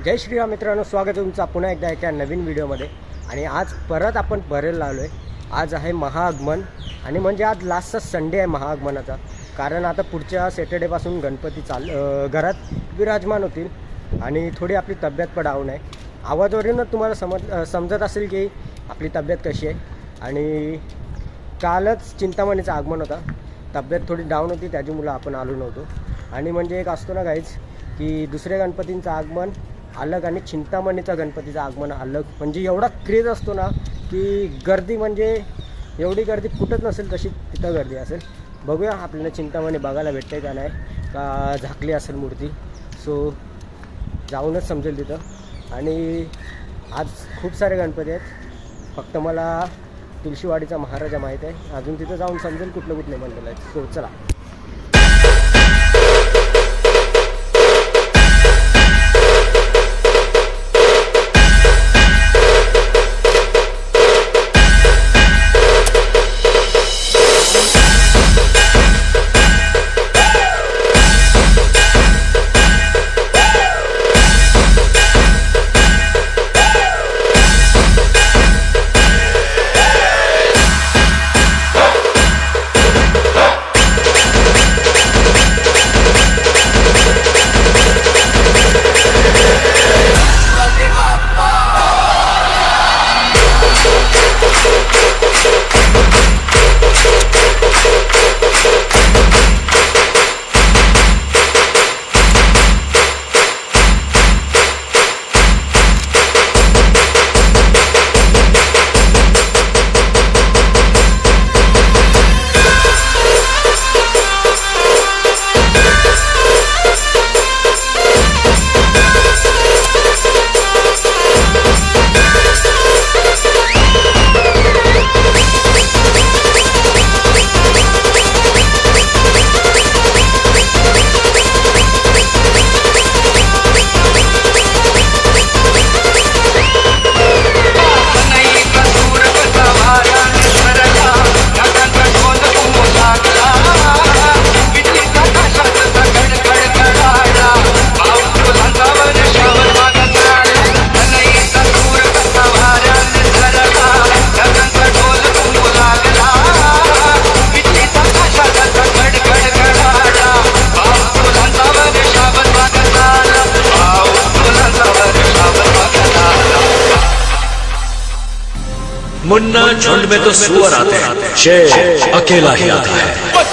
जय श्रीराम मित्रांनो, स्वागत आहे तुमचं पुन्हा एकदा एका नवीन व्हिडिओमध्ये। आणि आज परत आपण भरेल आलो आहे। आज आहे महाआगमन आणि म्हणजे आज लास्टचा संडे आहे महाआगमनाचा। कारण आता पुढच्या सॅटर्डेपासून गणपती घरात विराजमान होतील आणि थोडी आपली तब्येत पण डाऊन आहे। आवाजावरूनच तुम्हाला समजत असेल की आपली तब्येत कशी आहे। आणि कालच चिंतामणीचं आगमन होता, तब्येत थोडी डाऊन होती, त्याच्यामुळे आपण आलो नव्हतो। आणि म्हणजे एक असतो ना गाईज की दुसऱ्या गणपतींचं आगमन अलग आणि चिंतामणीचं गणपतीचं आगमन अलग, म्हणजे एवढा क्रेज असतो ना की गर्दी म्हणजे एवढी गर्दी कुठंच नसेल तशी तिथं गर्दी असेल। बघूया आपल्याला चिंतामणी बघायला भेटते का नाही, का झाकली असेल मूर्ती। सो जाऊनच समजेल तिथं। आणि आज खूप सारे गणपती आहेत, फक्त मला तुळशीवाडीचा महाराजा माहीत आहे, अजून तिथं जाऊन समजेल कुठले कुठले मंडळ आहेत। सो चला। मुन्ना झुंड में तो सुअर आते हैं, शेर अकेला ही आता है।